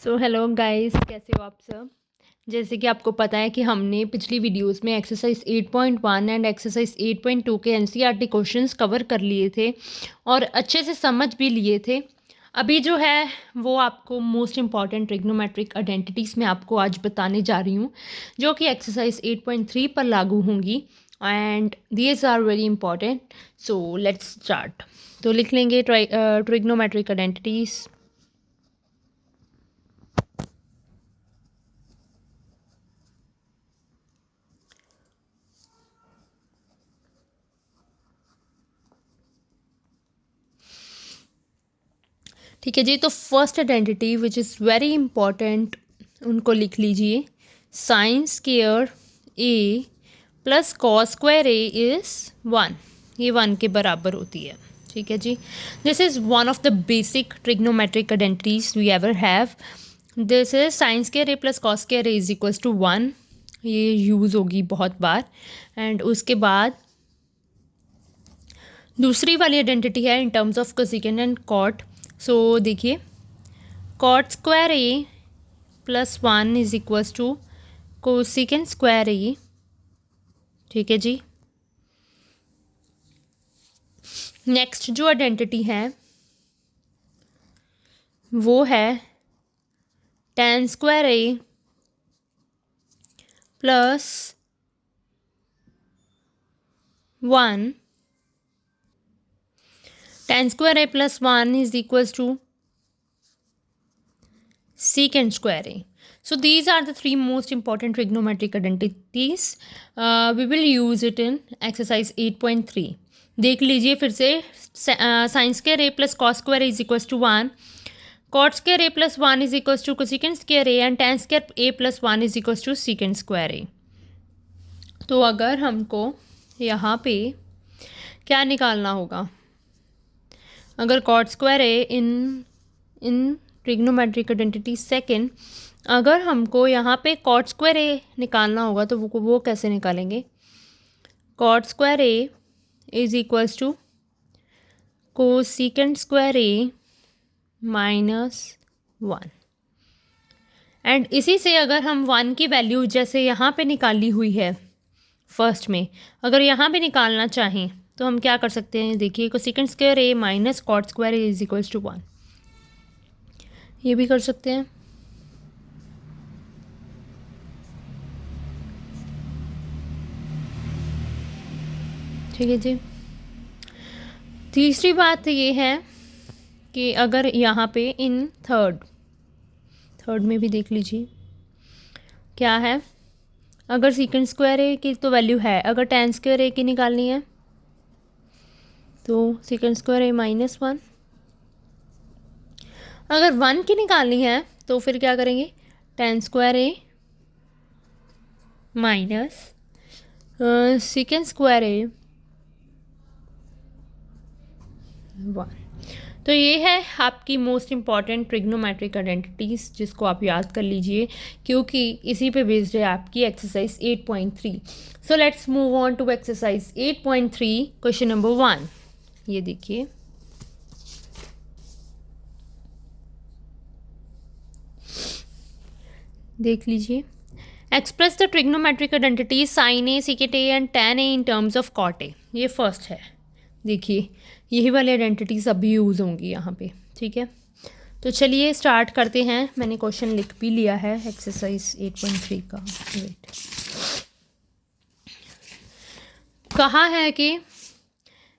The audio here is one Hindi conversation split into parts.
सो हेलो गाइस, कैसे हो आप सब। जैसे कि आपको पता है कि हमने पिछली वीडियोस में एक्सरसाइज 8.1 एंड एक्सरसाइज 8.2 के एनसीईआरटी क्वेश्चंस कवर कर लिए थे और अच्छे से समझ भी लिए थे। अभी जो है वो आपको मोस्ट इम्पॉर्टेंट ट्रिग्नोमेट्रिक आइडेंटिटीज़ में आपको आज बताने जा रही हूँ, जो कि एक्सरसाइज 8.3 पर लागू होंगी and these are very important. So let's start. तो लिख लेंगे ट्रिग्नोमेट्रिक आइडेंटिटीज़। ठीक है जी, तो first identity which is very important, उनको लिख लीजिए। Sine square A plus cos square A is 1, ये 1 के बराबर होती है। ठीक है जी, this is one of the basic trigonometric identities we ever have. This is sine square A plus cos square A is equals to 1, ये यूज़ होगी बहुत बार। एंड उसके बाद दूसरी वाली आइडेंटिटी है in terms of cosecant and cot. So देखिए, cot square A plus 1 is equals to cosecant square A. ठीक है जी, नेक्स्ट जो आइडेंटिटी है वो है tan square A plus 1। tan square a plus 1 is equals to secant square a. So these are the three most important trigonometric identities. We will use it in exercise 8.3. देख लीजिए फिर से, sine square A plus cos square is equals to 1, cot square A plus 1 is equals to cosecant square A and tan square A plus 1 is equals to secant square A. तो अगर हमको यहाँ पे क्या निकालना होगा, अगर cot square A in trigonometric identity second, अगर हमको यहाँ पे कॉट स्क्वायर ए निकालना होगा तो वो कैसे निकालेंगे। Cot square A is equals to cosecant square A minus 1। And इसी से अगर हम 1 की वैल्यू जैसे यहाँ पे निकाली हुई है फर्स्ट में, अगर यहाँ पे निकालना चाहें तो हम क्या कर सकते हैं। देखिए, cosecant square A minus cot square A is equals to 1, ये भी कर सकते हैं। ठीक है जी, तीसरी बात ये है कि अगर यहाँ पे इन थर्ड में भी देख लीजिए क्या है, अगर सेकेंड स्क्वायर ए की तो वैल्यू है, अगर tan स्क्वायर ए की निकालनी है तो सेकेंड स्क्वायर ए माइनस 1, अगर 1 की निकालनी है तो फिर क्या करेंगे, tan square A minus second square ए 1। तो ये है आपकी मोस्ट इम्पॉर्टेंट ट्रिग्नोमेट्रिक आइडेंटिटीज़, जिसको आप याद कर लीजिए क्योंकि इसी पे बेस्ड है आपकी exercise 8.3। So let's move on to exercise 8.3, question number 1। ये देखिए, देख लीजिए, express the trigonometric identity sine A secant A and tan A in terms of cot A. ये फर्स्ट है। देखिए, यही वाली आइडेंटिटीज अभी यूज़ होंगी यहाँ पे। ठीक है, तो चलिए स्टार्ट करते हैं। मैंने क्वेश्चन लिख भी लिया है एक्सरसाइज 8.3 का। वेट, कहा है कि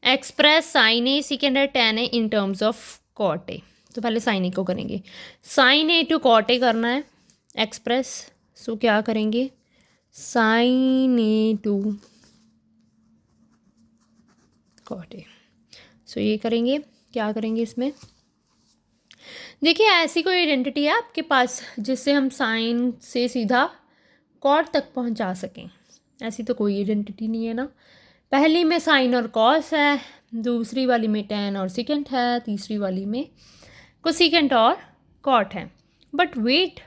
एक्सप्रेस साइन ए सेकेंड है tan A in terms of cot A. तो पहले साइन ए को करेंगे, sine A to cot A करना है एक्सप्रेस। सो क्या करेंगे, sine A to cot A. So ये करेंगे, क्या करेंगे इसमें। देखिए, ऐसी कोई आइडेंटिटी है आपके पास जिससे हम साइन से सीधा कॉट तक पहुंचा सकें, ऐसी तो कोई आइडेंटिटी नहीं है ना। पहली में साइन और कॉस है, दूसरी वाली में tan और सेकेंट है, तीसरी वाली में कोसेकेंट और कॉट है। बट वेट,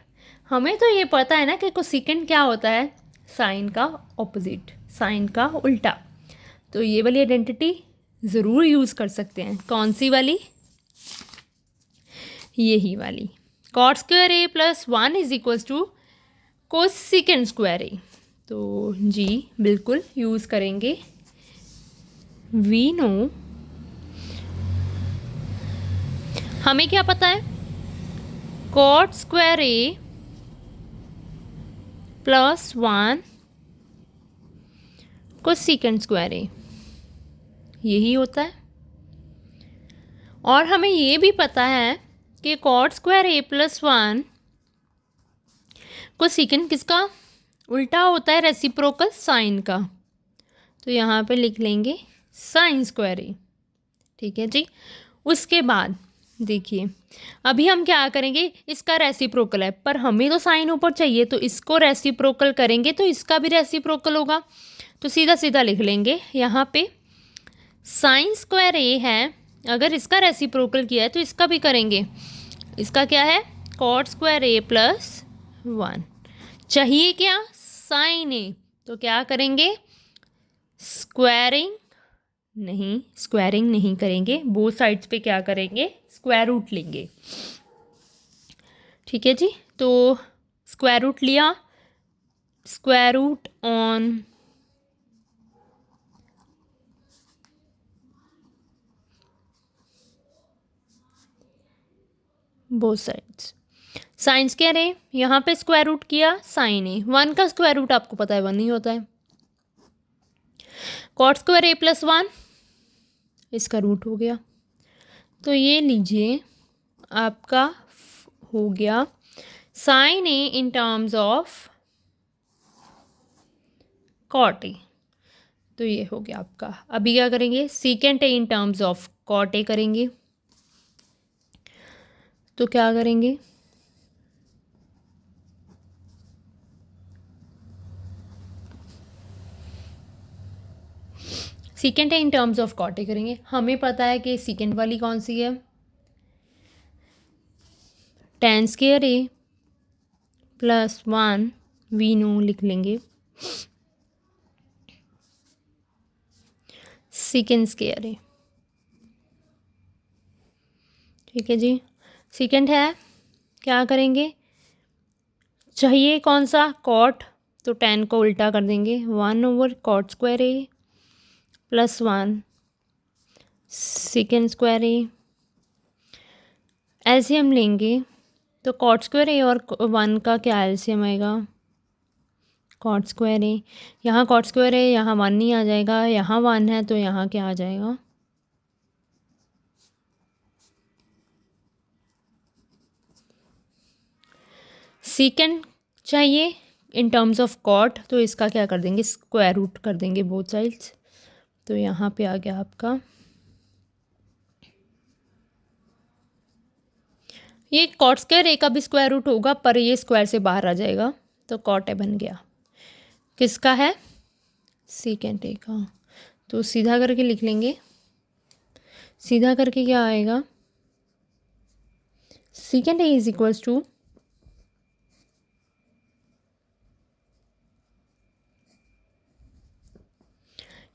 हमें तो ये पता है ना कि कोसेकेंट क्या होता है, साइन का ऑपोजिट, साइन का उल्टा। तो ये वाली आइडेंटिटी ज़रूर यूज़ कर सकते हैं। कौन सी वाली, यही वाली, cot square A plus 1 is equals to cosecant square A. तो जी बिल्कुल यूज़ करेंगे। वी नो, हमें क्या पता है, cot square A plus 1 cosecant square ए, यही होता है। और हमें ये भी पता है कि cot square A plus 1 cosecant किसका उल्टा होता है, रेसिप्रोकल साइन का। तो यहाँ पे लिख लेंगे साइन स्क्वायर ए। ठीक है जी। उसके बाद देखिए अभी हम क्या करेंगे, इसका रेसिप्रोकल है पर हमें तो साइन ऊपर चाहिए, तो इसको रेसिप्रोकल करेंगे तो इसका भी रेसिप्रोकल होगा। तो सीधा सीधा लिख लेंगे यहाँ पे साइन स्क्वायर ए है, अगर इसका रेसिप्रोकल किया है तो इसका भी करेंगे। इसका क्या है, कॉट स्क्वायर ए प्लस 1। चाहिए क्या, साइन ए, तो क्या करेंगे, स्क्वायरिंग नहीं करेंगे, बोथ साइड्स पे क्या करेंगे, स्क्वायर रूट लेंगे। ठीक है जी। तो स्क्वायर रूट लिया, square root on both sides. Sine square A, यहाँ पे स्क्वायर रूट किया साइन ए, 1 का स्क्वायर रूट आपको पता है 1 ही होता है। कॉट स्क्वायर ए प्लस 1, इसका रूट हो गया। तो ये लीजिए आपका हो गया sine A in terms of cot A. तो ये हो गया आपका। अभी क्या करेंगे, secant A in terms of cot A करेंगे। तो क्या करेंगे, secant A in terms of cot A करेंगे। हमें पता है कि सीकेंट वाली कौन सी है, tan square A plus 1, we know लिख लेंगे सीकेंट स्क्वायर ए। ठीक है जी। सीकेंट है, क्या करेंगे, चाहिए कौन सा, कॉट, तो 10 को उल्टा कर देंगे, 1 over cot square A plus 1 secant square A. LCM लेंगे तो कॉट स्क्वायर ए और 1 का क्या एलसीएम आएगा, कॉट स्क्वायर ए। यहाँ कॉट स्क्वायर ए, यहाँ 1 नहीं आ जाएगा, यहाँ 1 है तो यहाँ क्या आ जाएगा, सीकेंट चाहिए इन टर्म्स ऑफ कॉट, तो इसका क्या कर देंगे, स्क्वायर रूट कर देंगे बोथ साइड्स। तो यहाँ पे आ गया आपका, ये कॉट स्क्वायर ए का भी स्क्वायर रूट होगा पर ये स्क्वायर से बाहर आ जाएगा, तो कॉट ए बन गया। किसका है, सीकेंट ए का। तो सीधा करके लिख लेंगे, सीधा करके क्या आएगा, secant A is equals to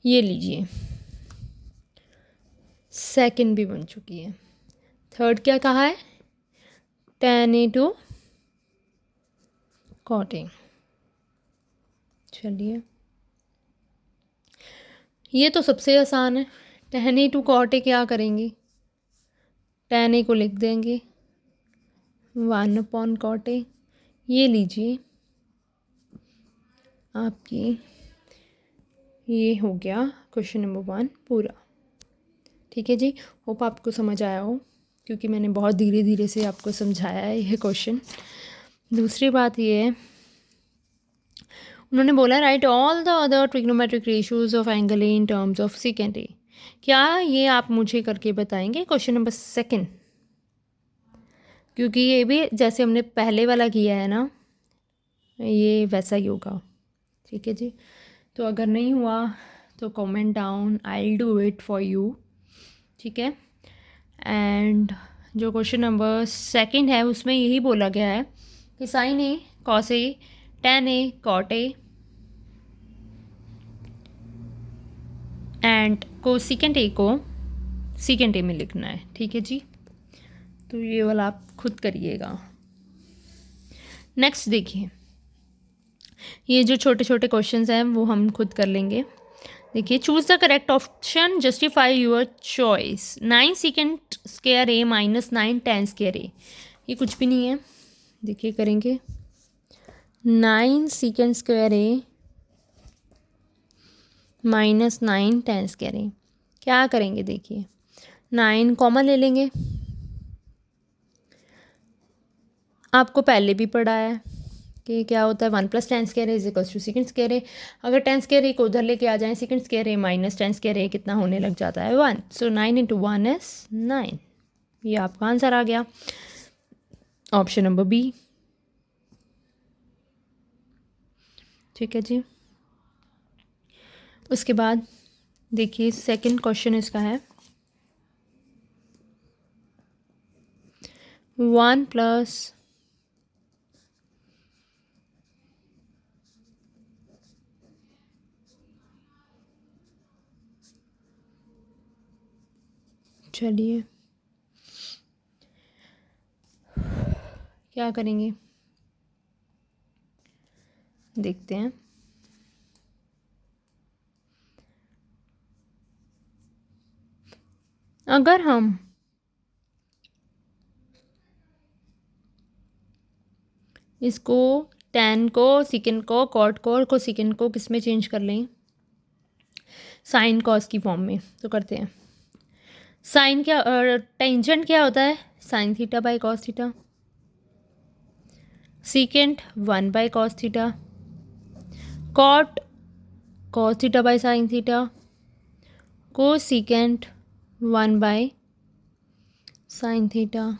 ये लीजिए, सेकंड भी बन चुकी है। थर्ड क्या कहा है, tan A to cot A. चलिए ये तो सबसे आसान है, tan A to cot A क्या करेंगे, tan ए को लिख देंगे 1 अपॉन कॉट ए। ये लीजिए आपकी, ये हो गया क्वेश्चन नंबर 1 पूरा। ठीक है जी। होप आपको समझ आया हो, क्योंकि मैंने बहुत धीरे धीरे से आपको समझाया है यह क्वेश्चन। दूसरी बात ये है, उन्होंने बोला right all the other trigonometric ratios of angle A in terms of secant A. क्या ये आप मुझे करके बताएंगे क्वेश्चन नंबर 2, क्योंकि ये भी जैसे हमने पहले वाला किया है ना, ये वैसा ही होगा। ठीक है जी। तो अगर नहीं हुआ तो comment down, I will do it for you. ठीक है। एंड जो क्वेश्चन नंबर 2 है उसमें यही बोला गया है कि sine A cos A tan A cot A and cosecant A cosecant ए में लिखना है। ठीक है जी। तो ये वाला आप खुद करिएगा। नेक्स्ट देखिए, ये जो छोटे छोटे क्वेश्चंस हैं वो हम खुद कर लेंगे। देखिए, choose the correct option, justify your choice. 9 second square A minus 9 10 square A, ये कुछ भी नहीं है। देखिए करेंगे, 9 second square A minus 9 10 square A, क्या करेंगे? देखिए 9 कॉमन ले लेंगे, आपको पहले भी पढ़ा है कि क्या होता है 1 plus 10 square is equals to second square A. अगर 10 स्क्वायर ए को उधर लेके आ जाएं, second square A minus 10 square A कितना होने लग जाता है 1। सो 9 इंटू 1 इज 9, ये आपका आंसर आ गया, ऑप्शन नंबर बी। ठीक है जी। उसके बाद देखिए सेकंड क्वेश्चन इसका है 1 प्लस चलिए क्या करेंगे देखते हैं। अगर हम इसको tan को, सिकन को, कॉट को और कोसिकन को किस में चेंज कर लें? साइन कॉस की फॉर्म में। तो करते हैं, साइन क्या, टेंजेंट क्या होता है? Sine theta by cos theta. Secant 1 by cos theta. Cot cos theta by sine theta. Cosecant 1 by sine theta.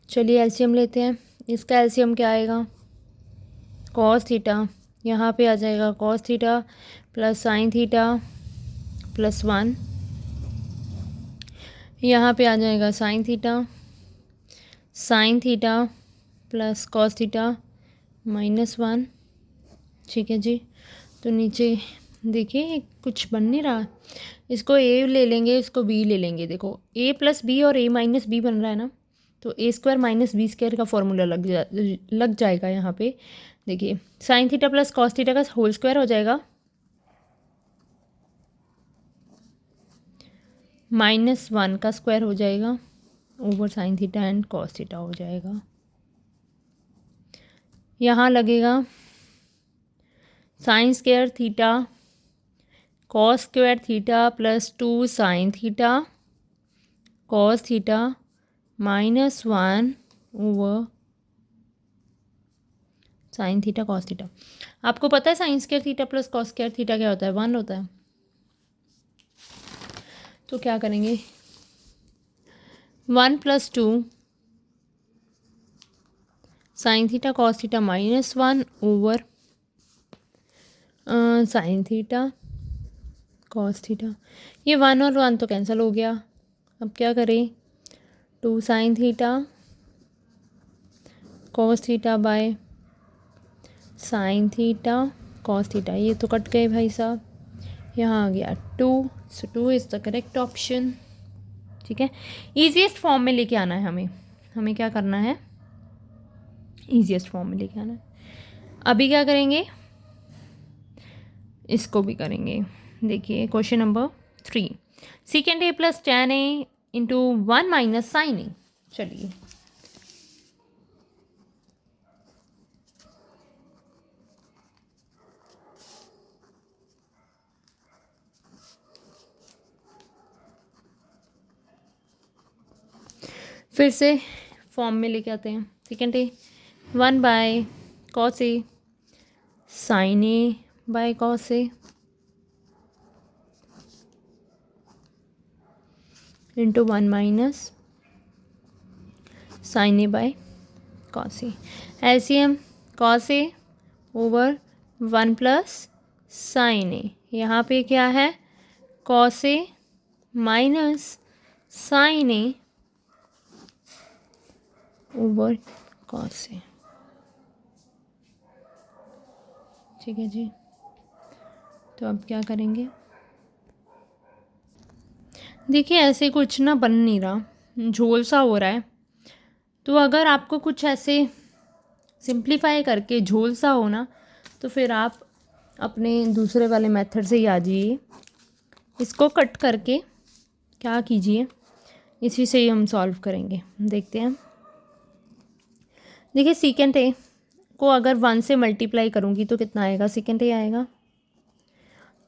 चलिए एलसीएम लेते हैं। इसका एलसीएम क्या आएगा? कॉस थीटा, यहाँ पे आ जाएगा cos theta plus sine theta plus 1, यहाँ पे आ जाएगा sine theta plus cos theta minus 1। ठीक है जी। तो नीचे देखिए कुछ बन नहीं रहा, इसको ए ले लेंगे, इसको बी ले लेंगे। देखो ए प्लस बी और ए माइनस बी बन रहा है ना, तो ए स्क्वायर माइनस बी स्क्वायर का फॉर्मूला लग जाएगा यहाँ पे। देखिए sine theta plus cos theta का होल स्क्वायर हो जाएगा -1 का स्क्वायर हो जाएगा over sine theta and cos theta हो जाएगा। यहाँ लगेगा sine square theta cos square theta plus 2 sine theta cos theta -1 over sine theta cos theta. आपको पता है sine square theta plus cos square theta क्या होता है? 1 होता है। तो क्या करेंगे, 1 plus 2 sine theta cos theta -1 over sine theta cos theta. ये 1 और 1 तो कैंसिल हो गया। अब क्या करें, 2 sine theta cos theta by sine theta cos theta, ये तो कट गए भाई साहब। यहाँ आ गया 2, सो 2 इज़ द करेक्ट ऑप्शन। ठीक है, ईजीएस्ट फॉर्म में लेके आना है हमें क्या करना है, ईजीएस्ट फॉर्म में लेके आना है। अभी क्या करेंगे, इसको भी करेंगे। देखिए question number 3, second A plus tan A into 1 minus sine A. चलिए फिर से फॉर्म में लेके आते हैं। Second A 1 by cos A sine A by cos A into 1 minus sine A by cos A. LCM cos A over 1 plus sine A, यहाँ पे क्या है cos A minus sine A over cos A. ठीक है जी। तो अब क्या करेंगे, देखिए ऐसे कुछ ना बन नहीं रहा, झोल सा हो रहा है। तो अगर आपको कुछ ऐसे सिंप्लीफाई करके झोल सा हो ना, तो फिर आप अपने दूसरे वाले मेथड से ही आ जाइए। इसको कट करके क्या कीजिए, इसी से ही हम सॉल्व करेंगे। देखते हैं। देखिए सीकेंट ए को अगर 1 से मल्टीप्लाई करूँगी तो कितना आएगा, सीकेंट ए आएगा।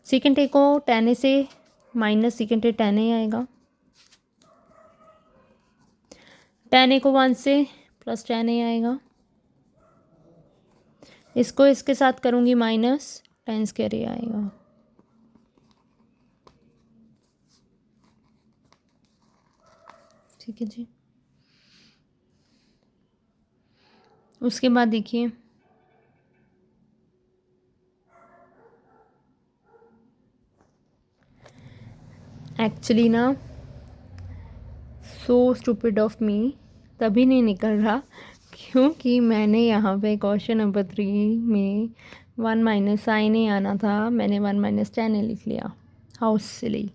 सीकेंट ए को tan ए से माइनस सीकेंट ए tan ए आएगा। tan ए को 1 से प्लस tan ए आएगा। इसको इसके साथ करूँगी माइनस tan स्क्वायर ए आएगा। ठीक है जी। उसके बाद देखिए एक्चुअली ना सो स्टूपिड ऑफ मी, तभी नहीं निकल रहा क्योंकि मैंने यहाँ पे क्वेश्चन नंबर 3 में 1 माइनस साइन ए आना था, मैंने 1 माइनस tan ए लिख लिया। How silly.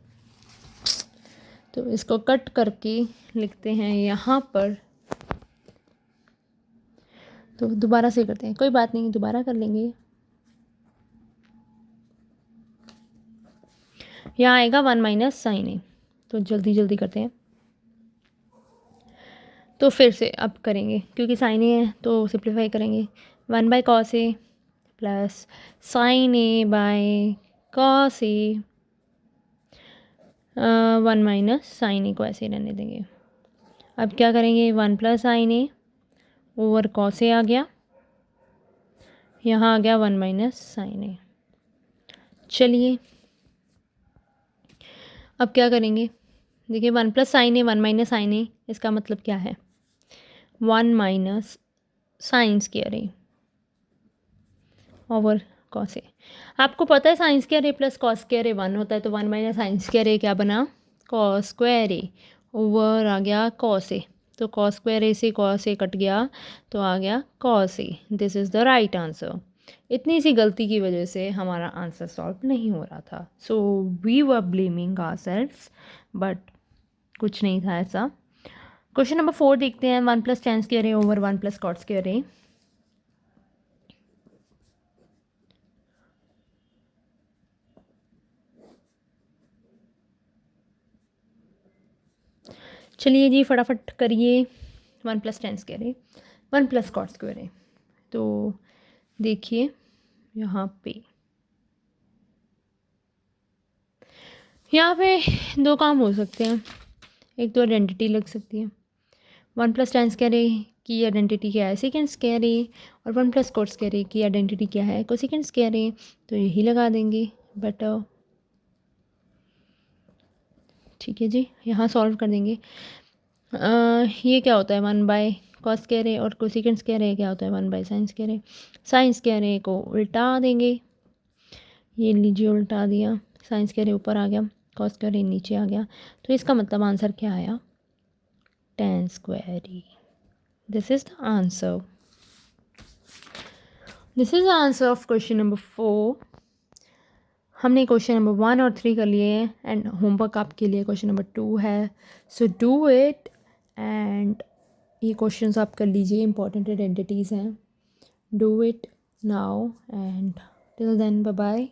तो इसको कट करके लिखते हैं यहाँ पर। तो दोबारा से करते हैं, कोई बात नहीं, दोबारा कर लेंगे। यहाँ आएगा 1 माइनस साइन ए। तो जल्दी जल्दी करते हैं। तो फिर से अब करेंगे, क्योंकि साइन ए है तो सिंप्लीफाई करेंगे। 1 by cos A plus sine A by cos A, 1 minus sine A को ऐसे रहने देंगे। अब क्या करेंगे, 1 plus sine A over cos A आ गया, यहाँ आ गया 1 माइनस साइन ए। चलिए अब क्या करेंगे, देखिए 1 plus sine A 1 minus sine ए, इसका मतलब क्या है, 1 माइनस साइन स्क्वायर ए ओवर कॉस ए। आपको पता है sign square A plus cos square ए 1 होता है, तो 1 माइनस साइन स्क्वायर ए क्या बना, कॉस स्क्वायर ए ओवर आ गया कॉस ए। तो कॉस स्क्वायर ए से कॉस ए कट गया तो आ गया cos A. This is the right answer. इतनी सी गलती की वजह से हमारा आंसर सॉल्व नहीं हो रहा था। So we were blaming ourselves, but कुछ नहीं था ऐसा। क्वेश्चन नंबर 4 देखते हैं। 1 प्लस tan स्क्वायर ए ओवर 1 प्लस कॉट स्क्वायर ए। चलिए जी फटाफट करिए। 1 plus tan square A 1 plus cot square A. तो देखिए यहाँ पे दो काम हो सकते हैं। एक तो आइडेंटिटी लग सकती है। 1 प्लस tan स्क्वायर ए की आइडेंटिटी क्या है, सेकेंड स्क्वायर ए, और 1 प्लस कॉट स्क्वायर ए की आइडेंटिटी क्या है, कोसेकेंड स्क्वायर ए। तो यही लगा देंगे बेटर। ठीक है जी, यहाँ सॉल्व कर देंगे। ये क्या होता है 1 बाय कॉस स्क्वायर ए, और कोसेकेंड स्क्वायर ए क्या होता है 1 by sine square A. Sine square A को उल्टा देंगे, ये लीजिए उल्टा दिया, साइन स्क्वायर ए ऊपर आ गया, कॉस स्क्वायर ए नीचे आ गया। तो इसका मतलब आंसर क्या आया, tan square A. This is the answer. This is the answer of question number 4। हमने क्वेश्चन नंबर 1 और 3 कर लिए हैं, एंड होमवर्क आपके लिए क्वेश्चन नंबर 2 है। सो डू इट, एंड ये क्वेश्चंस आप कर लीजिए, इंपॉर्टेंट आइडेंटिटीज़ हैं। Do it now, and till then bye bye.